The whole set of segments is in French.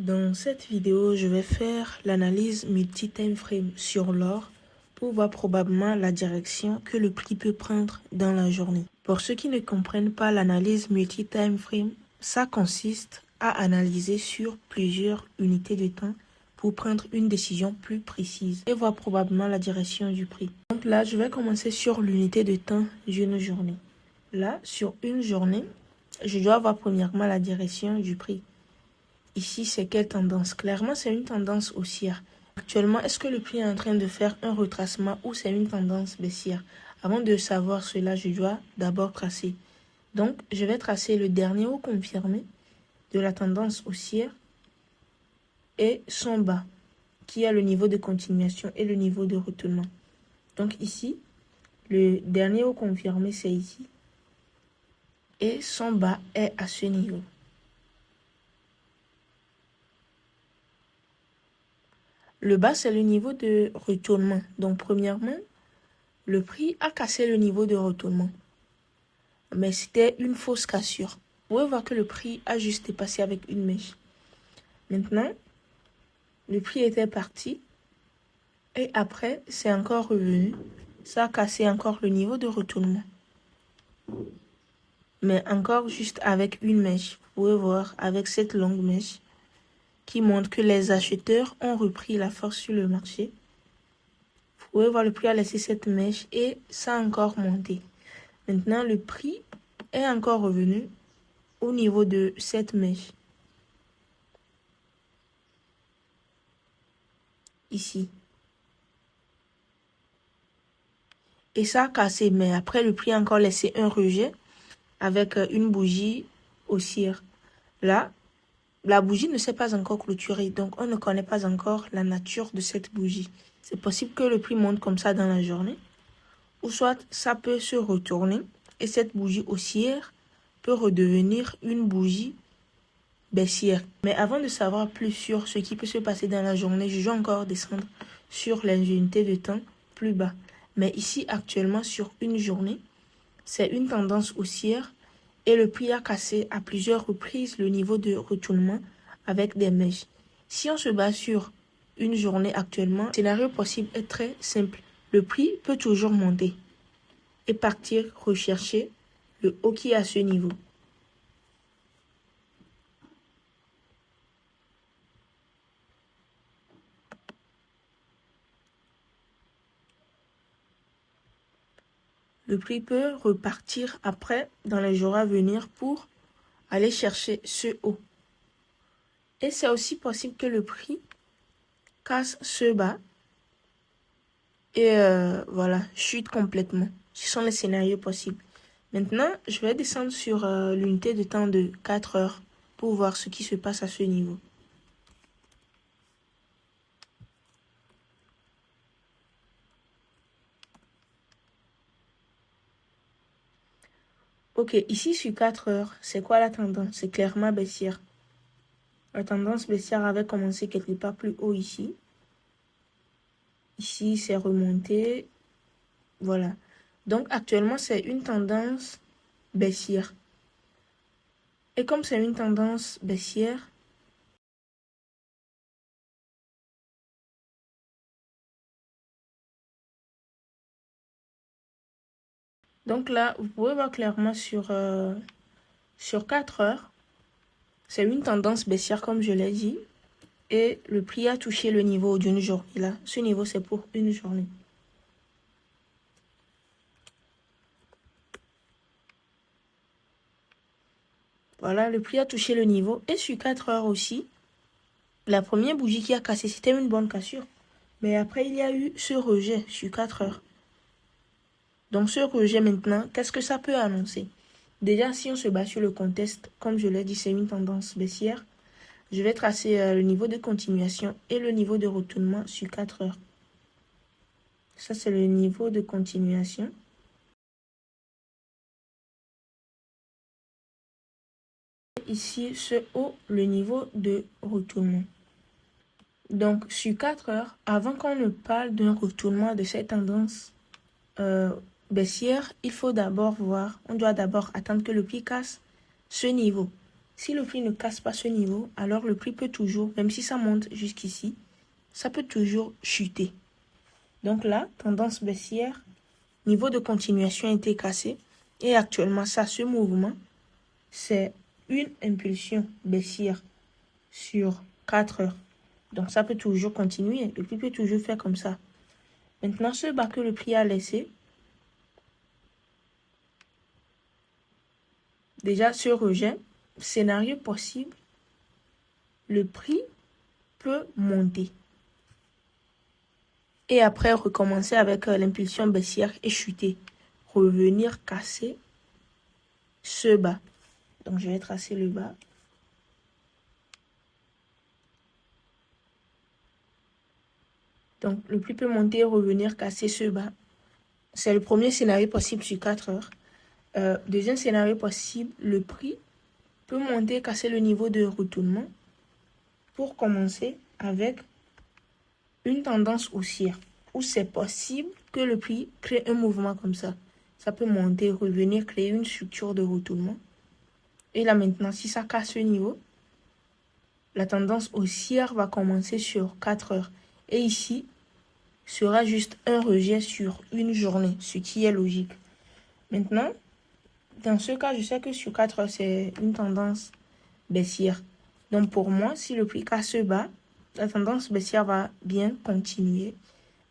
Dans cette vidéo, je vais faire l'analyse multi-time frame sur l'or pour voir probablement la direction que le prix peut prendre dans la journée. Pour ceux qui ne comprennent pas l'analyse multi-time frame, ça consiste à analyser sur plusieurs unités de temps pour prendre une décision plus précise et voir probablement la direction du prix. Donc là, je vais commencer sur l'unité de temps d'une journée. Là, sur une journée, je dois voir premièrement la direction du prix. Ici, c'est quelle tendance? Clairement, c'est une tendance haussière. Actuellement, est-ce que le prix est en train de faire un retracement ou c'est une tendance baissière? Avant de savoir cela, je dois d'abord tracer. Donc, je vais tracer le dernier haut confirmé de la tendance haussière et son bas, qui a le niveau de continuation et le niveau de retournement. Donc ici, le dernier haut confirmé, c'est ici. Et son bas est à ce niveau. Le bas, c'est le niveau de retournement. Donc, premièrement, le prix a cassé le niveau de retournement. Mais c'était une fausse cassure. Vous pouvez voir que le prix a juste dépassé avec une mèche. Maintenant, le prix était parti. Et après, c'est encore revenu. Ça a cassé encore le niveau de retournement. Mais encore juste avec une mèche. Vous pouvez voir avec cette longue mèche qui montre que les acheteurs ont repris la force sur le marché. Vous pouvez voir le prix a laissé cette mèche et ça a encore monté. Maintenant, le prix est encore revenu au niveau de cette mèche. Ici. Et ça a cassé, mais après le prix a encore laissé un rejet avec une bougie haussière. Là, la bougie ne s'est pas encore clôturée, donc on ne connaît pas encore la nature de cette bougie. C'est possible que le prix monte comme ça dans la journée, ou soit ça peut se retourner et cette bougie haussière peut redevenir une bougie baissière. Mais avant de savoir plus sur ce qui peut se passer dans la journée, je vais encore descendre sur les unités de temps plus bas. Mais ici, actuellement, sur une journée, c'est une tendance haussière et le prix a cassé à plusieurs reprises le niveau de retournement avec des mèches. Si on se base sur une journée actuellement, le scénario possible est très simple. Le prix peut toujours monter et partir rechercher le haut qui est à ce niveau. Le prix peut repartir après dans les jours à venir pour aller chercher ce haut. Et c'est aussi possible que le prix casse ce bas et voilà, chute complètement. Ce sont les scénarios possibles. Maintenant, je vais descendre sur l'unité de temps de 4 heures pour voir ce qui se passe à ce niveau. Ok, ici sur 4 heures, c'est quoi la tendance? C'est clairement baissière. La tendance baissière avait commencé quelque part plus haut ici. Ici, c'est remonté. Voilà. Donc, actuellement, c'est une tendance baissière. Et comme c'est une tendance baissière, donc là, vous pouvez voir clairement sur 4 heures, c'est une tendance baissière comme je l'ai dit. Et le prix a touché le niveau d'une journée. Là, ce niveau, c'est pour une journée. Voilà, le prix a touché le niveau. Et sur 4 heures aussi, la première bougie qui a cassé, c'était une bonne cassure. Mais après, il y a eu ce rejet sur 4 heures. Donc, ce rejet maintenant, qu'est-ce que ça peut annoncer? Déjà, si on se bat sur le contexte, comme je l'ai dit, c'est une tendance baissière. Je vais tracer le niveau de continuation et le niveau de retournement sur 4 heures. Ça, c'est le niveau de continuation. Ici, ce haut, le niveau de retournement. Donc, sur 4 heures, avant qu'on ne parle d'un retournement de cette tendance baissière, il faut d'abord voir, on doit d'abord attendre que le prix casse ce niveau. Si le prix ne casse pas ce niveau, alors le prix peut toujours, même si ça monte jusqu'ici, ça peut toujours chuter. Donc là, tendance baissière, niveau de continuation a été cassé. Et actuellement, ça, ce mouvement, c'est une impulsion baissière sur 4 heures. Donc ça peut toujours continuer. Le prix peut toujours faire comme ça. Maintenant, ce bas que le prix a laissé, déjà ce rejet, scénario possible, le prix peut monter. Et après, recommencer avec l'impulsion baissière et chuter. Revenir casser ce bas. Donc, je vais tracer le bas. Donc, le prix peut monter et revenir casser ce bas. C'est le premier scénario possible sur 4 heures. Deuxième scénario possible, le prix peut monter et casser le niveau de retournement pour commencer avec une tendance haussière où c'est possible que le prix crée un mouvement comme ça. Ça peut monter, revenir, créer une structure de retournement. Et là maintenant, si ça casse ce niveau, la tendance haussière va commencer sur 4 heures. Et ici, sera juste un rejet sur une journée, ce qui est logique. Maintenant, dans ce cas, je sais que sur 4 heures, c'est une tendance baissière. Donc pour moi, si le prix casse ce bas, la tendance baissière va bien continuer.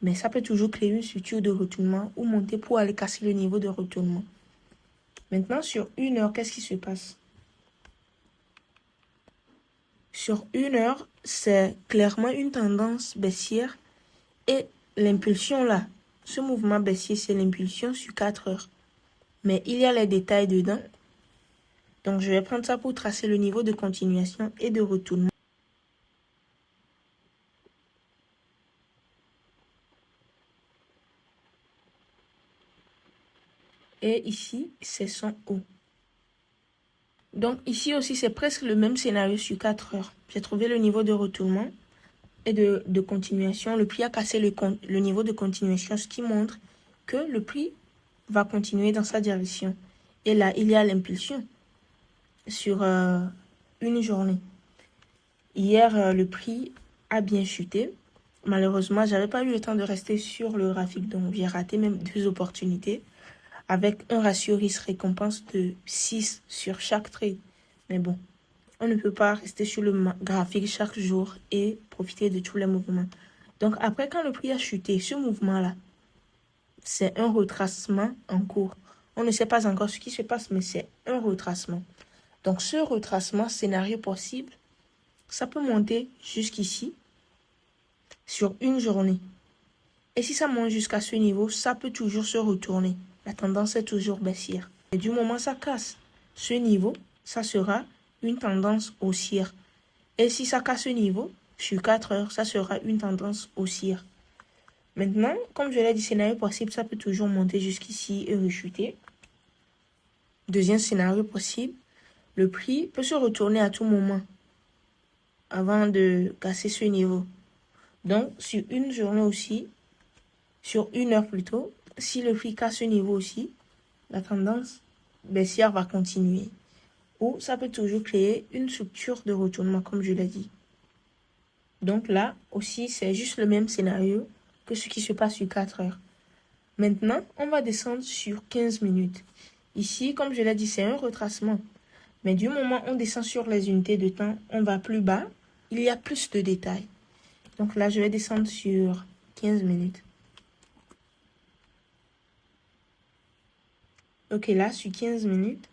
Mais ça peut toujours créer une structure de retournement ou monter pour aller casser le niveau de retournement. Maintenant, sur 1 heure, qu'est-ce qui se passe? Sur 1 heure, c'est clairement une tendance baissière et l'impulsion là, ce mouvement baissier, c'est l'impulsion sur 4 heures. Mais il y a les détails dedans. Donc, je vais prendre ça pour tracer le niveau de continuation et de retournement. Et ici, c'est son haut. Donc, ici aussi, c'est presque le même scénario sur 4 heures. J'ai trouvé le niveau de retournement et de continuation. Le prix a cassé le niveau de continuation, ce qui montre que le prix va continuer dans sa direction. Et là, il y a l'impulsion sur une journée. Hier, le prix a bien chuté. Malheureusement, je n'avais pas eu le temps de rester sur le graphique, donc j'ai raté même 2 opportunités avec un ratio risque-récompense de 6 sur chaque trade. Mais bon, on ne peut pas rester sur le graphique chaque jour et profiter de tous les mouvements. Donc après, quand le prix a chuté, ce mouvement-là, c'est un retracement en cours. On ne sait pas encore ce qui se passe, mais c'est un retracement. Donc ce retracement, scénario possible, ça peut monter jusqu'ici sur une journée. Et si ça monte jusqu'à ce niveau, ça peut toujours se retourner. La tendance est toujours baissière. Et du moment où ça casse ce niveau, ça sera une tendance haussière. Et si ça casse ce niveau, sur 4 heures, ça sera une tendance haussière. Maintenant, comme je l'ai dit, scénario possible, ça peut toujours monter jusqu'ici et rechuter. Deuxième scénario possible, le prix peut se retourner à tout moment avant de casser ce niveau. Donc, sur une journée aussi, sur 1 heure plutôt, si le prix casse ce niveau aussi, la tendance baissière va continuer. Ou ça peut toujours créer une structure de retournement, comme je l'ai dit. Donc là aussi, c'est juste le même scénario que ce qui se passe sur 4 heures. Maintenant, on va descendre sur 15 minutes. Ici, comme je l'ai dit, c'est un retracement. Mais du moment où on descend sur les unités de temps, on va plus bas, il y a plus de détails. Donc là, je vais descendre sur 15 minutes. Ok, là, sur 15 minutes,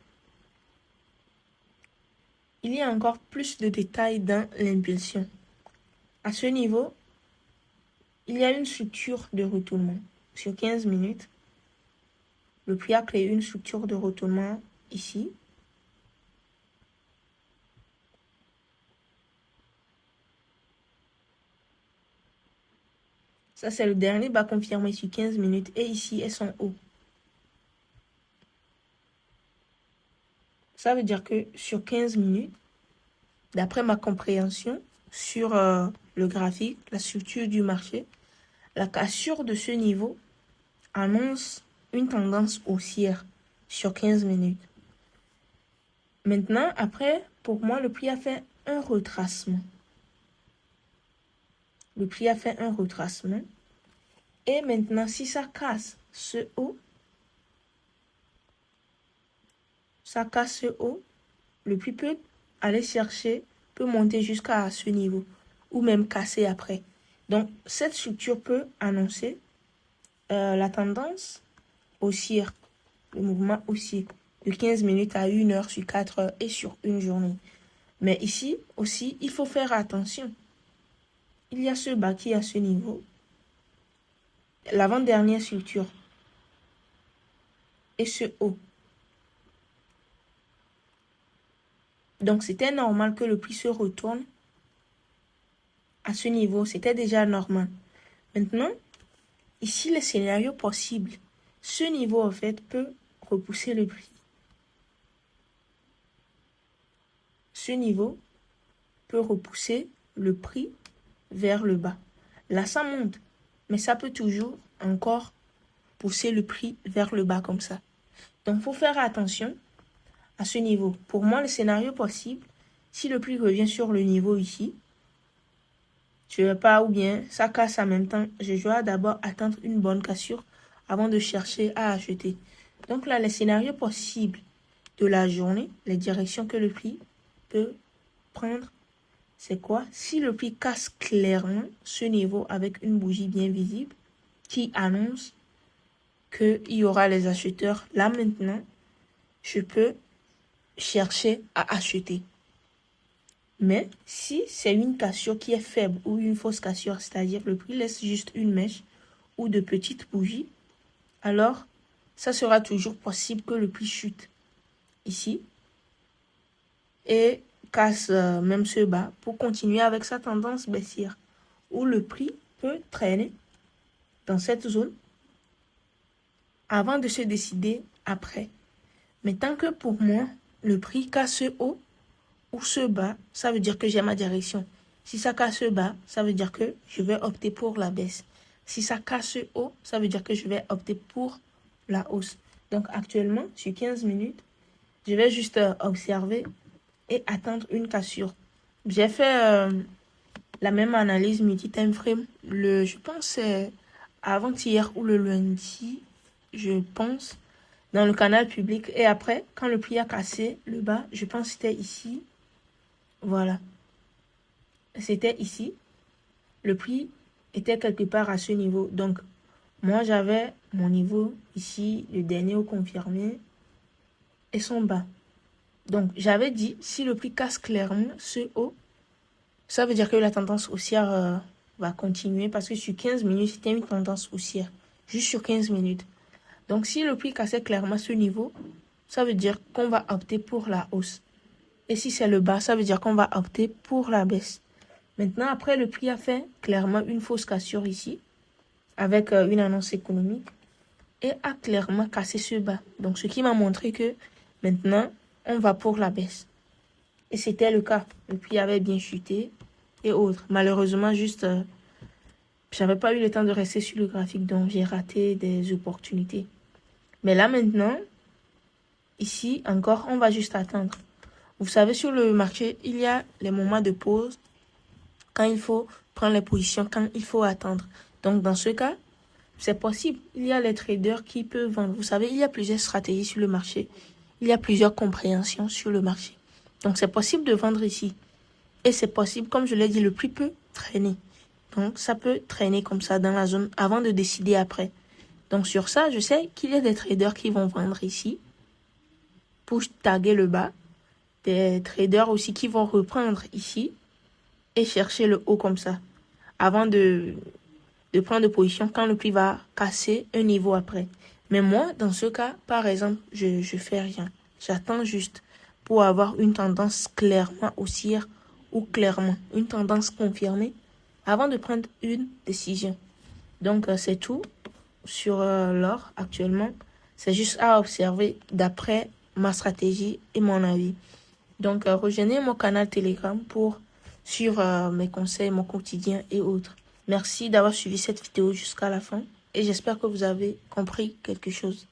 il y a encore plus de détails dans l'impulsion. À ce niveau, il y a une structure de retournement. Sur 15 minutes, le prix a créé une structure de retournement ici. Ça, c'est le dernier bas confirmé sur 15 minutes. Et ici est son haut. Ça veut dire que sur 15 minutes, d'après ma compréhension sur le graphique, la structure du marché, la cassure de ce niveau annonce une tendance haussière sur 15 minutes. Maintenant, après, pour moi, le prix a fait un retracement. Le prix a fait un retracement. Et maintenant, si ça casse ce haut, le prix peut aller chercher, peut monter jusqu'à ce niveau, ou même casser après. Donc, cette structure peut annoncer la tendance haussière, le mouvement haussier, de 15 minutes à 1 heure sur 4 heures et sur une journée. Mais ici aussi, il faut faire attention. Il y a ce bas qui est à ce niveau. L'avant-dernière structure et ce haut. Donc, c'était normal que le prix se retourne à ce niveau. C'était déjà normal. Maintenant, ici, les scénarios possibles. Ce niveau, en fait, peut repousser le prix. Ce niveau peut repousser le prix vers le bas. Là, ça monte. Mais ça peut toujours encore pousser le prix vers le bas comme ça. Donc, il faut faire attention à ce niveau. Pour moi, le scénario possible, si le prix revient sur le niveau ici, je ne vais pas, ou bien ça casse en même temps, je dois d'abord attendre une bonne cassure avant de chercher à acheter. Donc là, les scénarios possibles de la journée, les directions que le prix peut prendre, c'est quoi? Si le prix casse clairement ce niveau avec une bougie bien visible qui annonce qu'il y aura les acheteurs, là maintenant, je peux chercher à acheter. Mais si c'est une cassure qui est faible ou une fausse cassure, c'est-à-dire le prix laisse juste une mèche ou de petites bougies, alors ça sera toujours possible que le prix chute ici et casse même ce bas pour continuer avec sa tendance baissière où le prix peut traîner dans cette zone avant de se décider après. Mais tant que pour moi, le prix casse ce haut ou ce bas, ça veut dire que j'ai ma direction. Si ça casse ce bas, ça veut dire que je vais opter pour la baisse. Si ça casse ce haut, ça veut dire que je vais opter pour la hausse. Donc actuellement, sur 15 minutes, je vais juste observer et attendre une cassure. J'ai fait la même analyse multi-time frame, je pense c'est avant-hier ou le lundi, je pense, dans le canal public. Et après, quand le prix a cassé le bas, je pense que c'était ici. Voilà. C'était ici. Le prix était quelque part à ce niveau. Donc, moi, j'avais mon niveau ici, le dernier au confirmé, et son bas. Donc, j'avais dit, si le prix casse clairement ce haut, ça veut dire que la tendance haussière va continuer parce que sur 15 minutes, c'était une tendance haussière. Juste sur 15 minutes. Donc, si le prix cassait clairement ce niveau, ça veut dire qu'on va opter pour la hausse. Et si c'est le bas, ça veut dire qu'on va opter pour la baisse. Maintenant, après, le prix a fait clairement une fausse cassure ici, avec une annonce économique, et a clairement cassé ce bas. Donc, ce qui m'a montré que maintenant, on va pour la baisse. Et c'était le cas. Le prix avait bien chuté et autres. Malheureusement, juste, j'avais pas eu le temps de rester sur le graphique, donc j'ai raté des opportunités. Mais là, maintenant, ici, encore, on va juste attendre. Vous savez, sur le marché, il y a les moments de pause, quand il faut prendre les positions, quand il faut attendre. Donc, dans ce cas, c'est possible. Il y a les traders qui peuvent vendre. Vous savez, il y a plusieurs stratégies sur le marché. Il y a plusieurs compréhensions sur le marché. Donc, c'est possible de vendre ici. Et c'est possible, comme je l'ai dit, le prix peut traîner. Donc, ça peut traîner comme ça dans la zone avant de décider après. Donc, sur ça, je sais qu'il y a des traders qui vont vendre ici pour taguer le bas. Des traders aussi qui vont reprendre ici et chercher le haut comme ça avant de prendre de position quand le prix va casser un niveau après. Mais moi, dans ce cas, par exemple, je fais rien. J'attends juste pour avoir une tendance clairement haussière ou clairement une tendance confirmée avant de prendre une décision. Donc, c'est tout sur l'or actuellement. C'est juste à observer d'après ma stratégie et mon avis. Donc, rejoignez mon canal Telegram pour suivre mes conseils, mon quotidien et autres. Merci d'avoir suivi cette vidéo jusqu'à la fin et j'espère que vous avez compris quelque chose.